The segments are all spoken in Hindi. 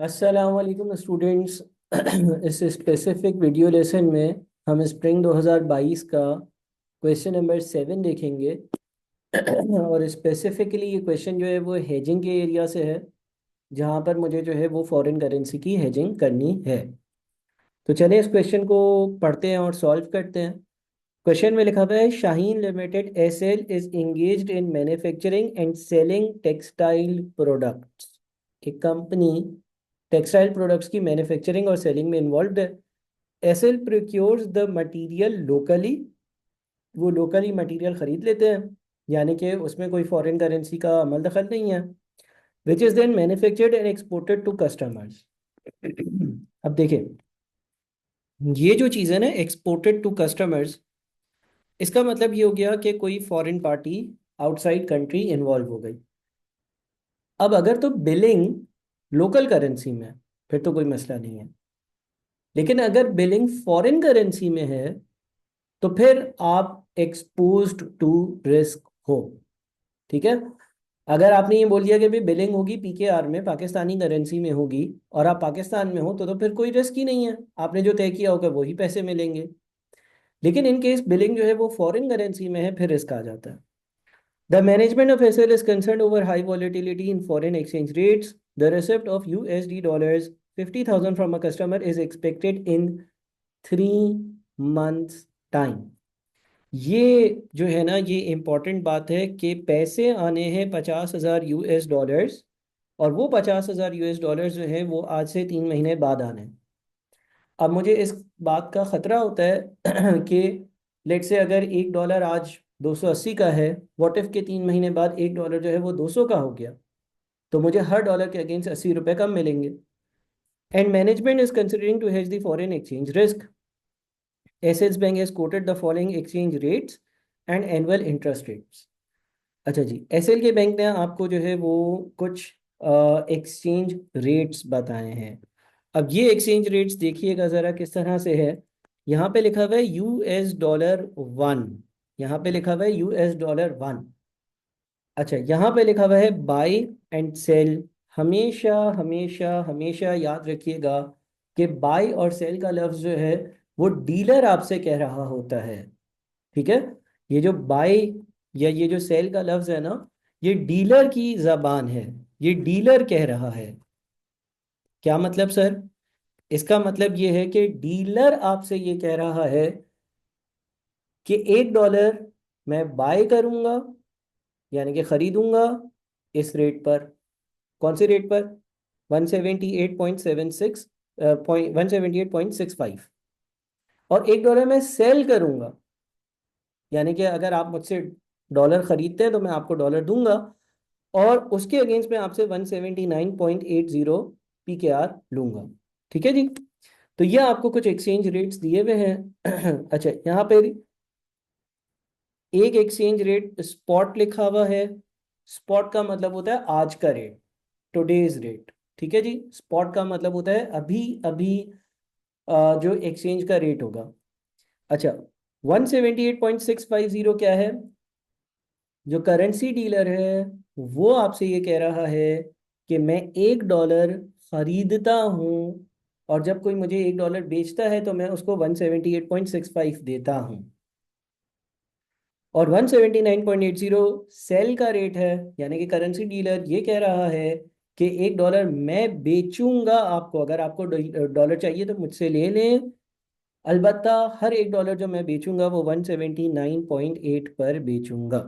अस्सलाम वालेकुम स्टूडेंट्स। इस स्पेसिफिक वीडियो लेसन में हम स्प्रिंग 2022 का क्वेश्चन नंबर 7 देखेंगे। और स्पेसिफिकली ये क्वेश्चन जो है वो हेजिंग के एरिया से है, जहाँ पर मुझे जो है वो फॉरेन करेंसी की हेजिंग करनी है। तो चलें इस क्वेश्चन को पढ़ते हैं और सॉल्व करते हैं। क्वेश्चन में लिखा हुआ है, Shaheen limited SL is engaged in manufacturing and selling textile products. एक कंपनी टेक्सटाइल प्रोडक्ट्स की मैन्युफैक्चरिंग और सेलिंग में इन्वॉल्व है। SL procures the material locally, वो लोकली मटेरियल खरीद लेते हैं, यानी कि उसमें कोई फॉरेन करेंसी का अमल दखल नहीं है। Which is then manufactured and exported to customers. अब देखें, ये जो चीज़ है ना, एक्सपोर्टेड टू कस्टमर्स, इसका मतलब ये हो गया कि कोई foreign party outside country involve हो गई। अब अगर तो बिलिंग लोकल करेंसी में है, फिर तो कोई मसला नहीं है। लेकिन अगर बिलिंग फॉरेन करेंसी में है तो फिर आप एक्सपोज्ड टू रिस्क हो। ठीक है। अगर आपने ये बोल दिया कि भाई बिलिंग होगी पीकेआर में, पाकिस्तानी करेंसी में होगी, और आप पाकिस्तान में हो, तो फिर कोई रिस्क ही नहीं है। आपने जो तय किया होगा वही पैसे मिलेंगे। लेकिन इन केस बिलिंग जो है वो फॉरेन करेंसी में है, फिर रिस्क आ जाता है। The management of SL is concern over high volatility in foreign exchange rates. The receipt of USD dollars 50,000 from a customer is expected in 3 months time. ये जो है ना, ये इम्पोर्टेंट बात है कि पैसे आने हैं 50,000 US डॉलर्स, और वो 50,000 US डॉलर्स जो है वो आज से 3 महीने बाद आने हैं। अब मुझे इस बात का खतरा होता है कि लेट से अगर $1 आज 280 का है, व्हाट इफ के 3 महीने बाद $1 जो है वो 200 का हो गया, तो मुझे हर डॉलर के अगेंस्ट 80 रुपए कम मिलेंगे। And management is considering to hedge the foreign exchange risk. Assets bank has quoted the following exchange rates and annual interest rates. अच्छा जी, एसएल के बैंक ने आपको जो है वो कुछ एक्सचेंज रेट्स बताए हैं। अब ये एक्सचेंज रेट्स देखिएगा ज़रा किस तरह से है। यहाँ पे लिखा हुआ है US$1। यहाँ पे लिखा हुआ है US$1। अच्छा, यहाँ पे लिखा हुआ है बाय एंड सेल। हमेशा हमेशा हमेशा याद रखिएगा कि बाय और सेल का लफ्ज़ जो है वो डीलर आपसे कह रहा होता है। ठीक है। ये जो बाय या ये जो सेल का लफ्ज़ है ना, ये डीलर की ज़बान है। ये डीलर कह रहा है। क्या मतलब सर? इसका मतलब ये है कि डीलर आपसे ये कह रहा है कि $1 मैं बाय करूंगा, यानी कि खरीदूंगा इस रेट पर। कौन से रेट पर? 178.76 178.65। और $1 मैं सेल करूंगा, यानी कि अगर आप मुझसे डॉलर खरीदते हैं तो मैं आपको डॉलर दूंगा, और उसके अगेंस्ट में आपसे 179.80 PKR लूंगा। ठीक है जी। तो ये आपको कुछ एक्सचेंज रेट्स दिए हुए हैं। अच्छा, यहाँ पे एक एक्सचेंज रेट स्पॉट लिखा हुआ है। स्पॉट का मतलब होता है आज का रेट, टुडेज रेट। ठीक है जी। स्पॉट का मतलब होता है अभी अभी जो एक्सचेंज का रेट होगा। अच्छा, 178.650 क्या है? जो करेंसी डीलर है वो आपसे ये कह रहा है कि मैं $1 खरीदता हूँ, और जब कोई मुझे $1 बेचता है तो मैं उसको 178.65 देता हूँ। और 179.80 सेल का रेट है, यानी कि करेंसी डीलर ये कह रहा है कि $1 मैं बेचूंगा आपको। अगर आपको डॉलर चाहिए तो मुझसे ले लें, अलबत्ता हर $1 जो मैं बेचूंगा वो 179.8 पर बेचूंगा।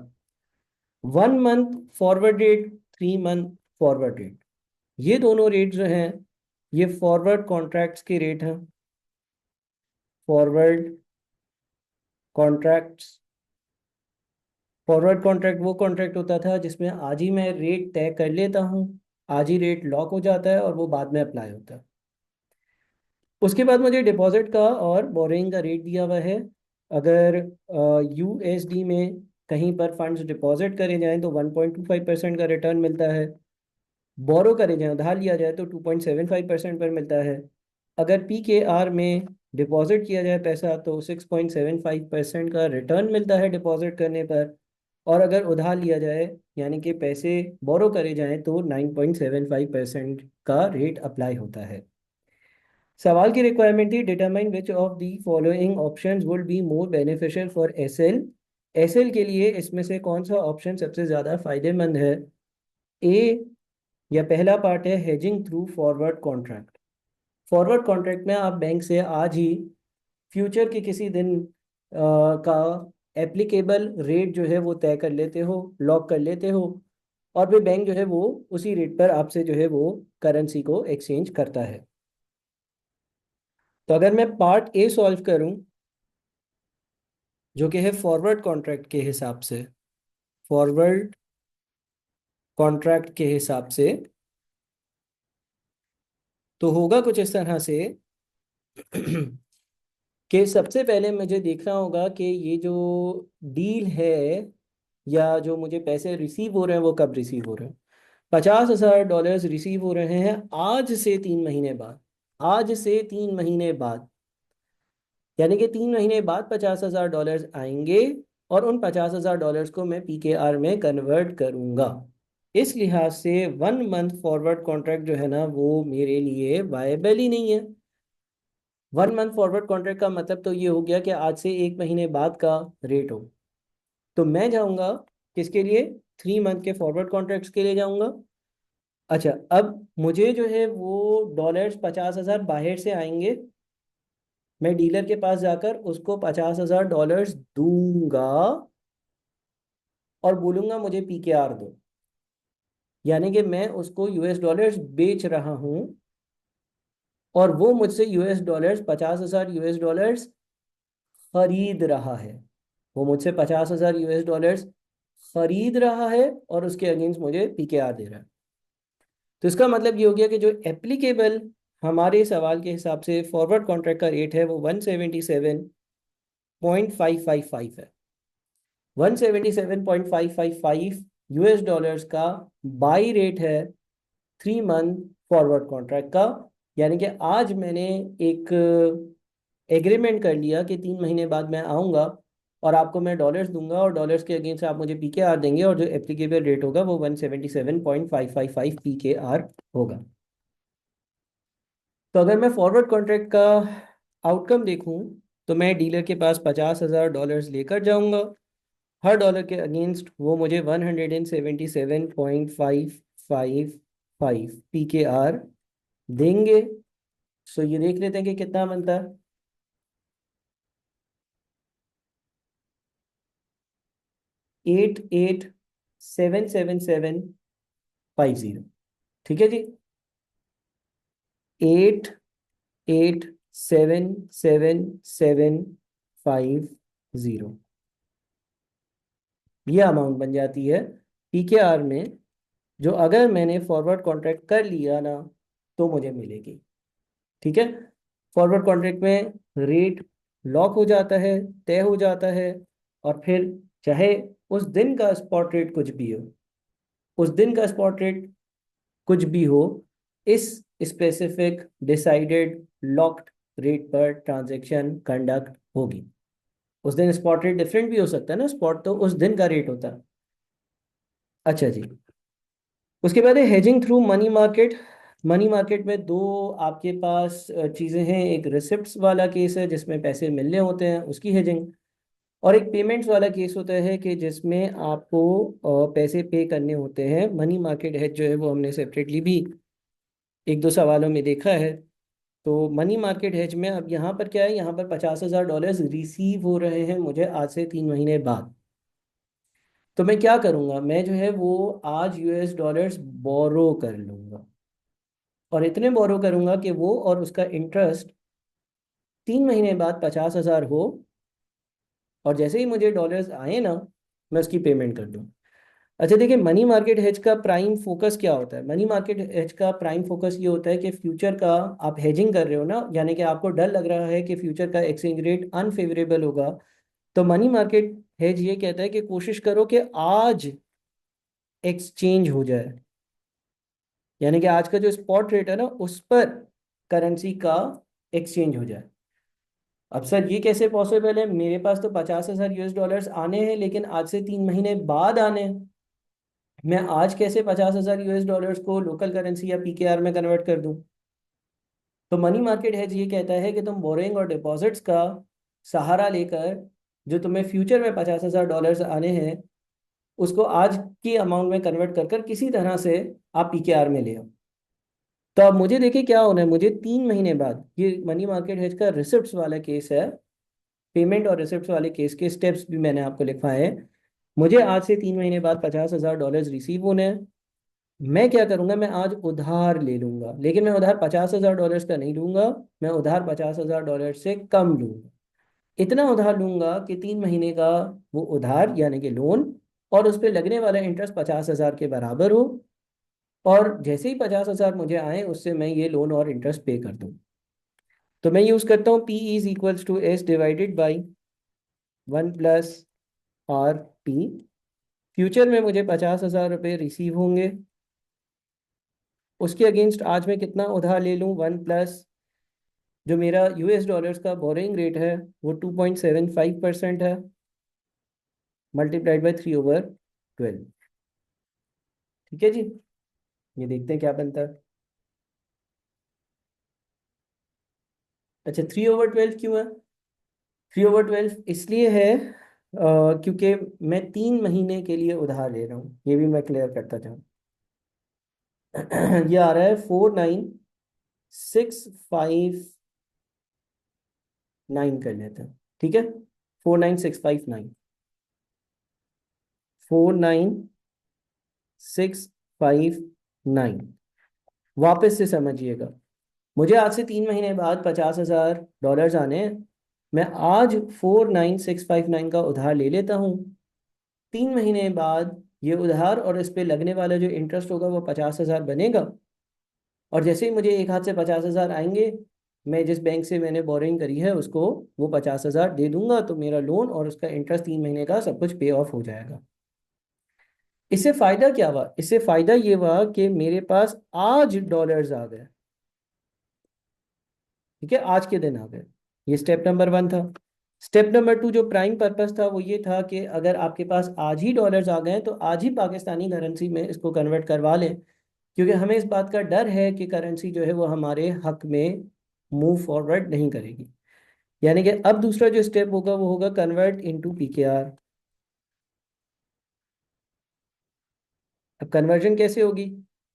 1 month forward rate, 3 month forward rate, ये दोनों रेट जो हैं ये फॉरवर्ड कॉन्ट्रैक्ट्स के रेट हैं। फॉरवर्ड कॉन्ट्रैक्ट्स, फॉरवर्ड कॉन्ट्रैक्ट वो कॉन्ट्रैक्ट होता था जिसमें आज ही मैं रेट तय कर लेता हूँ, आज ही रेट लॉक हो जाता है और वो बाद में अप्लाई होता है। उसके बाद मुझे डिपॉजिट का और बोरिंग का रेट दिया हुआ है। अगर यूएसडी में कहीं पर फंड्स डिपॉजिट करे जाएं तो 1.25% का रिटर्न मिलता है। बोरो करे जाए, उधार लिया जाए, तो 2.75% पर मिलता है। अगर पीकेआर में डिपॉजिट किया जाए पैसा तो 6.75% का रिटर्न मिलता है डिपॉजिट करने पर। और अगर उधार लिया जाए यानी कि पैसे बोरो करे जाएं तो 9.75% का रेट अप्लाई होता है। सवाल की रिक्वायरमेंट थी, determine which of the following options would be more beneficial for SL. SL के लिए इसमें से कौन सा ऑप्शन सबसे ज़्यादा फायदेमंद है? ए या पहला पार्ट है hedging through forward contract. Forward contract में आप बैंक से आज ही फ्यूचर के किसी दिन का एप्लीकेबल रेट जो है वो तय कर लेते हो, लॉक कर लेते हो, और फिर बैंक जो है वो उसी रेट पर आपसे जो है वो करेंसी को एक्सचेंज करता है। तो अगर मैं पार्ट ए सॉल्व करूं जो कि है फॉरवर्ड कॉन्ट्रैक्ट के हिसाब से, फॉरवर्ड कॉन्ट्रैक्ट के हिसाब से तो होगा कुछ इस तरह से कि सबसे पहले मुझे देखना होगा कि ये जो डील है या जो मुझे पैसे रिसीव हो रहे हैं वो कब रिसीव हो रहे हैं। $50,000 रिसीव हो रहे हैं आज से 3 महीने बाद, आज से 3 महीने बाद, यानी कि 3 महीने बाद $50,000 आएंगे और उन $50,000 को मैं पीकेआर में कन्वर्ट करूंगा। इस लिहाज से 1 मंथ फॉरवर्ड कॉन्ट्रैक्ट जो है ना वो मेरे लिए वायबल ही नहीं है। 1 मंथ फॉरवर्ड कॉन्ट्रैक्ट का मतलब तो ये हो गया कि आज से 1 महीने बाद का रेट हो। तो मैं जाऊंगा किसके लिए? 3 मंथ के फॉरवर्ड कॉन्ट्रैक्ट्स के लिए जाऊंगा। अच्छा, अब मुझे जो है वो डॉलर्स 50,000 बाहर से आएंगे, मैं डीलर के पास जाकर उसको $50,000 दूंगा और बोलूंगा मुझे पीकेआर दो, यानी कि मैं उसको यूएस डॉलर्स बेच रहा हूं और वो मुझसे यूएस डॉलर्स 50,000 यूएस डॉलर्स खरीद रहा है। वो मुझसे 50,000 यूएस डॉलर्स खरीद रहा है और उसके अगेंस्ट मुझे पीकेआर दे रहा है। तो इसका मतलब ये हो गया कि जो एप्लीकेबल हमारे सवाल के हिसाब से फॉरवर्ड कॉन्ट्रैक्ट का रेट है वो 177.555 है। 177.555 यूएस डॉलर्स का बाई रेट है 3 मंथ फॉरवर्ड कॉन्ट्रैक्ट का। यानी कि आज मैंने एक एग्रीमेंट कर लिया कि 3 महीने बाद मैं आऊँगा और आपको मैं डॉलर्स दूंगा और डॉलर्स के अगेंस्ट आप मुझे पीकेआर देंगे और जो एप्लीकेबल रेट होगा वो 177.555 पीकेआर होगा। तो अगर मैं फॉरवर्ड कॉन्ट्रैक्ट का आउटकम देखूं तो मैं डीलर के पास $50,000 लेकर जाऊंगा, हर डॉलर के अगेंस्ट वो मुझे 177.555 पीकेआर देंगे। सो ये देख लेते हैं कि कितना बनता है। 88,777,50। ठीक है जी, 88,777,50 ये अमाउंट बन जाती है पीकेआर में, जो अगर मैंने फॉरवर्ड कॉन्ट्रैक्ट कर लिया ना तो मुझे मिलेगी। ठीक है, फॉरवर्ड कॉन्ट्रैक्ट में रेट लॉक हो जाता है, तय हो जाता है, और फिर चाहे उस दिन का स्पॉट रेट कुछ भी हो, उस दिन का स्पॉट रेट कुछ भी हो, इस स्पेसिफिक डिसाइडेड लॉक्ड रेट पर ट्रांजैक्शन कंडक्ट होगी। उस दिन स्पॉट रेट डिफरेंट भी हो सकता है ना, स्पॉट तो उस दिन का रेट होता है। अच्छा जी, उसके बाद है hedging through money market. Money market में दो आपके पास चीज़ें हैं, एक रिसिप्ट्स वाला केस है जिसमें पैसे मिलने होते हैं उसकी हेजिंग, और एक पेमेंट्स वाला केस होता है कि जिसमें आपको पैसे पे करने होते हैं। मनी मार्केट हेज जो है वो हमने सेपरेटली भी एक दो सवालों में देखा है। तो मनी मार्केट हेज में अब यहाँ पर क्या है, यहाँ पर $50,000 रिसीव हो रहे हैं मुझे आज से 3 महीने बाद। तो मैं क्या करूँगा, मैं जो है वो आज यूएस डॉलर्स बोरो कर लूँगा और इतने बोरो करूँगा कि वो और उसका इंटरेस्ट 3 महीने बाद 50,000 हो, और जैसे ही मुझे डॉलर्स आए ना मैं उसकी पेमेंट कर दूँ। अच्छा देखिए, मनी मार्केट हेज का प्राइम फोकस क्या होता है? मनी मार्केट हेज का प्राइम फोकस ये होता है कि फ्यूचर का आप हेजिंग कर रहे हो ना, यानी कि आपको डर लग रहा है कि फ्यूचर का एक्सचेंज रेट अनफेवरेबल होगा। तो मनी मार्केट हेज ये कहता है कि कोशिश करो कि आज एक्सचेंज हो जाए, यानी कि आज का जो स्पॉट रेट है ना उस पर करेंसी का एक्सचेंज हो जाए। अब सर ये कैसे पॉसिबल है, मेरे पास तो 50,000 यूएस डॉलर्स आने हैं लेकिन आज से 3 महीने बाद आने हैं। मैं आज कैसे 50,000 यूएस डॉलर्स को लोकल करेंसी या पीकेआर में कन्वर्ट कर दूं? तो मनी मार्केट हेज ये कहता है कि तुम बोरोइंग और डिपॉजिट्स का सहारा लेकर जो तुम्हें फ्यूचर में 50,000 डॉलर्स आने हैं उसको आज की अमाउंट में कन्वर्ट कर कर किसी तरह से आप पीकेआर में ले आओ। तो अब मुझे देखिए क्या होना है, मुझे 3 महीने बाद, ये मनी मार्केट हेज का रिसिप्ट्स वाला केस है, पेमेंट और रिसिप्ट्स वाले केस के स्टेप्स भी मैंने आपको लिखवाए हैं। मुझे आज से 3 महीने बाद 50,000 डॉलर्स रिसीव होने हैं। मैं क्या करूंगा, मैं आज उधार ले लूंगा, लेकिन मैं उधार 50,000 डॉलर्स का नहीं लूंगा, मैं उधार 50,000 डॉलर से कम लूंगा। इतना उधार लूंगा कि 3 महीने का वो उधार यानी कि लोन और उस पर लगने वाला इंटरेस्ट 50,000 के बराबर हो, और जैसे ही 50,000 मुझे आए उससे मैं ये लोन और इंटरेस्ट पे कर दूं। तो मैं यूज करता हूँ P is equals to S divided by 1 + RP। Future में मुझे 50,000 रुपये रिसीव होंगे, उसके अगेंस्ट आज मैं कितना उधार ले लूँ, 1 प्लस जो मेरा यूएस डॉलर्स का बोरिंग रेट है वो 2.75% है, मल्टीप्लाइड बाई 3/12। ठीक है जी, ये देखते हैं क्या बनता है। अच्छा, 3/12 क्यों है? 3/12 इसलिए है क्योंकि मैं 3 महीने के लिए उधार ले रहा हूँ, ये भी मैं क्लियर करता जाऊँ। ये आ रहा है 49659 कर लेते हैं, ठीक है। 49659, 49659। वापस से समझिएगा, मुझे आज से 3 महीने बाद 50,000 डॉलर्स आने हैं। मैं आज 49659 का उधार ले लेता हूँ। 3 महीने बाद ये उधार और इस पे लगने वाला जो इंटरेस्ट होगा वो 50,000 बनेगा, और जैसे ही मुझे एक हाथ से 50,000 आएंगे, मैं जिस बैंक से मैंने बोरिंग करी है उसको वो 50,000 दे दूंगा, तो मेरा लोन और उसका इंटरेस्ट 3 महीने का सब कुछ पे ऑफ हो जाएगा। इससे फायदा क्या हुआ, इससे फायदा ये हुआ कि मेरे पास आज डॉलर्स आ गए। ठीक है, आज के दिन आ गए। ये स्टेप नंबर 1 था। स्टेप नंबर 2 जो प्राइम पर्पस था वो ये था कि अगर आपके पास आज ही डॉलर्स आ गए तो आज ही पाकिस्तानी करेंसी में इसको कन्वर्ट करवा लें, क्योंकि हमें इस बात का डर है कि करेंसी जो है वो हमारे हक में मूव फॉरवर्ड नहीं करेगी। यानी कि अब दूसरा जो स्टेप होगा वो होगा कन्वर्ट इनटू पीकेआर। अब कन्वर्जन कैसे होगी?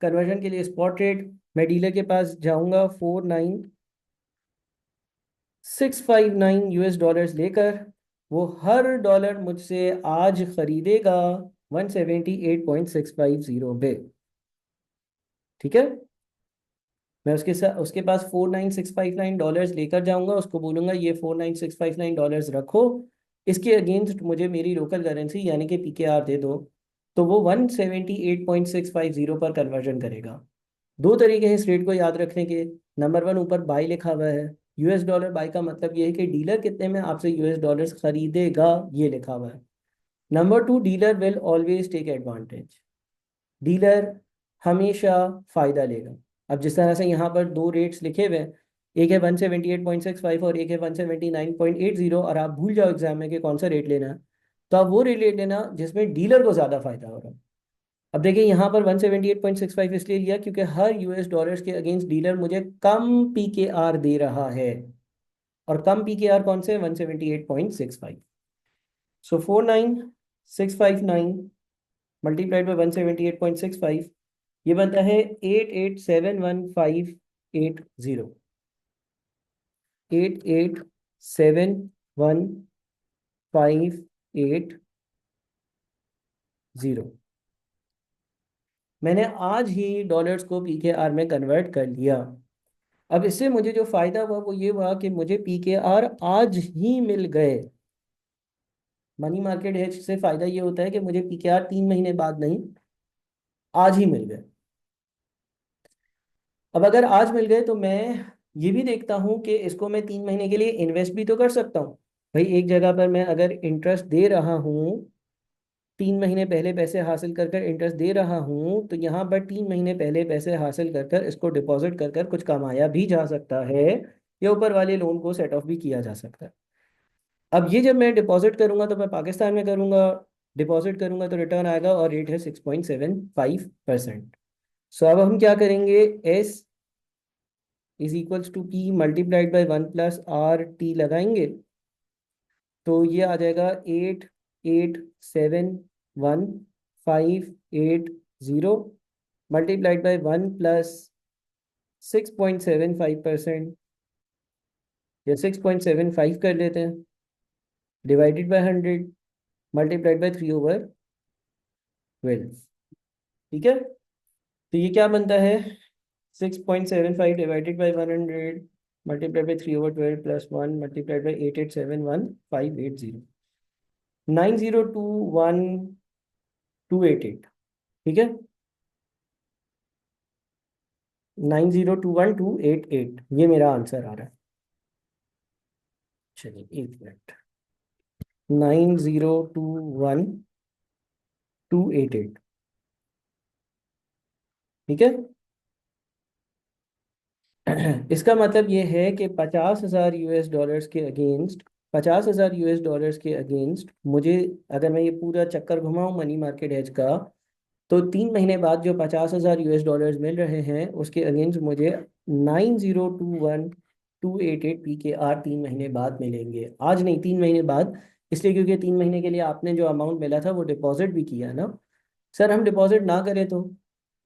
कन्वर्जन के लिए स्पॉट रेट, मैं डीलर के पास जाऊंगा 49659 यूएस डॉलर्स लेकर, वो हर डॉलर मुझसे आज खरीदेगा 178.650 पे। ठीक है, मैं उसके पास 49659 डॉलर्स लेकर जाऊंगा, उसको बोलूंगा ये 49659 डॉलर्स रखो, इसके अगेंस्ट मुझे मेरी लोकल करेंसी यानी कि पीकेआर दे दो। तो वो 178.650 पर कन्वर्जन करेगा। दो तरीके हैं इस रेट को याद रखने के। नंबर 1, ऊपर बाई लिखा हुआ है, यूएस डॉलर बाई का मतलब ये है कि डीलर कितने में आपसे यूएस डॉलर्स खरीदेगा, ये लिखा हुआ है। Number 2, dealer will always take advantage, dealer हमेशा फायदा लेगा। अब जिस तरह से यहाँ पर दो रेट्स लिखे हुए हैं, एक है 178.65 और एक है 179.80, और आप भूल जाओ एग्जाम में कि कौन सा रेट लेना है, तो आप वो रेट ले लेना जिसमें डीलर को ज़्यादा फायदा हो रहा है। अब देखिए यहाँ पर 178.65 इसलिए लिया क्योंकि हर यूएस डॉलर्स के अगेंस्ट डीलर मुझे कम पीकेआर दे रहा है, और कम पीकेआर कौन से, 178.65। सो 49659 मल्टीप्लाइड बाई 178.65, ये बनता है 8871,580। 8871,580। मैंने आज ही डॉलर्स को पीकेआर में कन्वर्ट कर लिया। अब इससे मुझे जो फायदा हुआ वो ये हुआ कि मुझे पीकेआर आज ही मिल गए। मनी मार्केट हेज से फायदा ये होता है कि मुझे पीकेआर 3 महीने बाद नहीं, आज ही मिल गए। अब अगर आज मिल गए तो मैं ये भी देखता हूँ कि इसको मैं 3 महीने के लिए इन्वेस्ट भी तो कर सकता हूँ। भाई एक जगह पर मैं अगर इंटरेस्ट दे रहा हूँ, 3 महीने पहले पैसे हासिल कर कर इंटरेस्ट दे रहा हूँ, तो यहाँ पर 3 महीने पहले पैसे हासिल कर कर इसको डिपॉजिट कर कर कुछ कमाया भी जा सकता है, या ऊपर वाले लोन को सेट ऑफ भी किया जा सकता है। अब ये जब मैं डिपॉजिट करूंगा तो मैं पाकिस्तान में करूंगा, डिपॉजिट करूंगा तो रिटर्न आएगा और रेट है 6.75%। सो अब हम क्या करेंगे, S is equals to P multiplied by 1 + RT लगाएंगे, तो ये आ जाएगा 8871 580 मल्टीप्लाइड बाई 1 + 6.75% या 6.75 कर लेते हैं, डिवाइडेड बाई 100 मल्टीप्लाइड बाई 3/12। ठीक है, तो ये क्या बनता है, 6.75 divided by 100 multiplied by 3/12 plus 1 multiplied by 8871 580, 9021 288। ठीक है, 9021 288 ये मेरा आंसर आ रहा है। चलिए एक मिनट, 9021 288। ठीक है, इसका मतलब ये है कि 50,000 US डॉलर्स के अगेंस्ट, 50,000 US डॉलर्स के अगेंस्ट मुझे, अगर मैं ये पूरा चक्कर घुमाऊं मनी मार्केट हेज का, तो 3 महीने बाद जो 50,000 US डॉलर्स मिल रहे हैं उसके अगेंस्ट मुझे 9021 288 PKR 3 महीने बाद मिलेंगे। आज नहीं, 3 महीने बाद। इसलिए क्योंकि 3 महीने के लिए आपने जो अमाउंट मिला था वो डिपॉजिट भी किया ना। सर हम डिपॉजिट ना करें तो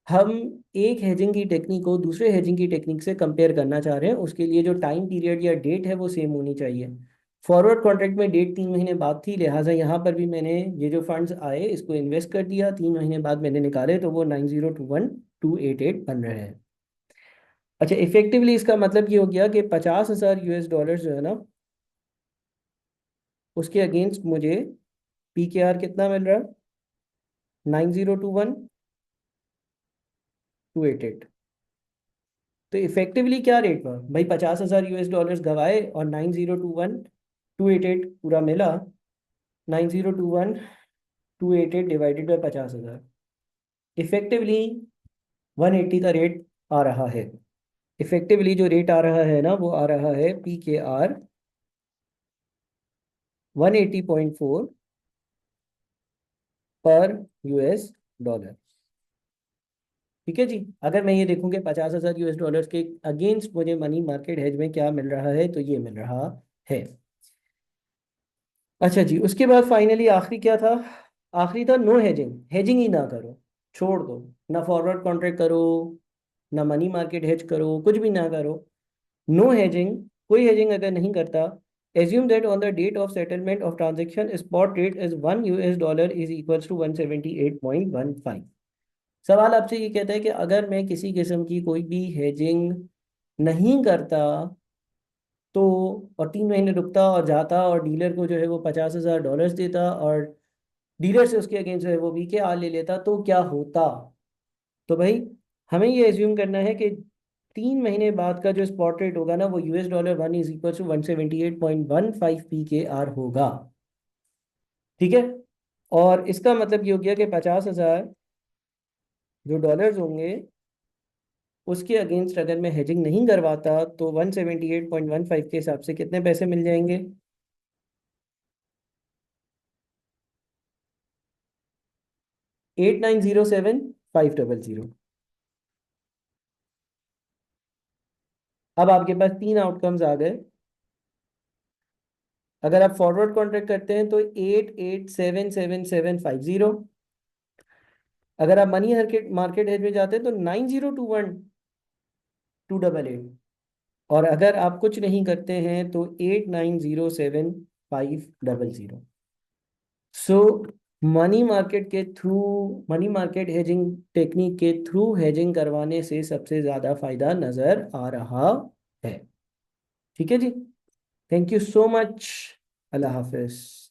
हम एक हेजिंग की टेक्निक को दूसरे हेजिंग की टेक्निक से कंपेयर करना चाह रहे हैं, उसके लिए जो टाइम पीरियड या डेट है वो सेम होनी चाहिए। फॉरवर्ड कॉन्ट्रैक्ट में डेट 3 महीने बाद थी, लिहाजा यहाँ पर भी मैंने ये जो फंड्स आए इसको इन्वेस्ट कर दिया, 3 महीने बाद मैंने निकाले तो वो 9021 288 बन रहे हैं। अच्छा, इफेक्टिवली इसका मतलब ये हो गया कि 50,000 US डॉलर जो है ना, उसके अगेंस्ट मुझे PKR कितना मिल रहा है, 9021 288। तो इफेक्टिवली क्या रेट हुआ भाई, 50,000 US डॉलर गवाए और 9021 288 पूरा मिला। 9021 288 डिवाइडेड बाई 50,000, इफेक्टिवली 180 का रेट आ रहा है। इफेक्टिवली जो रेट आ रहा है ना वो आ रहा है PKR 180.4 पर US डॉलर। ठीक है जी, अगर मैं ये देखूं कि 50,000 US डॉलर के अगेंस्ट मुझे मनी मार्केट हेज में क्या मिल रहा है, तो ये मिल रहा है। अच्छा जी, उसके बाद फाइनली आखिरी क्या था, आखिरी था नो हेजिंग, हेजिंग ही ना करो, छोड़ दो, ना फॉरवर्ड कॉन्ट्रैक्ट करो, ना मनी मार्केट हेज करो, कुछ भी ना करो। नो हेजिंग, कोई हेजिंग अगर नहीं करता, assume that on the date of settlement of transaction spot rate is 1 US dollar is equals to 178.15। सवाल आपसे ये कहता है कि अगर मैं किसी किस्म की कोई भी हेजिंग नहीं करता तो, और 3 महीने रुकता और जाता और डीलर को जो है वो 50,000 डॉलर देता और डीलर से उसके अगेंस्ट जो है वो VKR ले लेता, तो क्या होता। तो भाई हमें ये एज्यूम करना है कि 3 महीने बाद का जो स्पॉट रेट होगा ना वो US$1 is equal to 178.15 PKR होगा। ठीक है, और इसका मतलब ये हो गया कि 50,000 जो डॉलर्स होंगे उसके अगेंस्ट अगर मैं हेजिंग नहीं करवाता तो 178.15 के हिसाब से कितने पैसे मिल जाएंगे, 8907,500। अब आपके पास 3 आउटकम्स आ गए। अगर आप फॉरवर्ड कॉन्ट्रैक्ट करते हैं तो 8877,750। अगर आप मनी मार्केट मार्केट हेज में जाते हैं तो 9021 288। और अगर आप कुछ नहीं करते हैं तो 8907,500। सो मनी मार्केट के through, money market hedging technique के थ्रू हेजिंग करवाने से सबसे ज़्यादा फायदा नज़र आ रहा है। ठीक है जी, थैंक यू सो मच, अल्लाह हाफिज।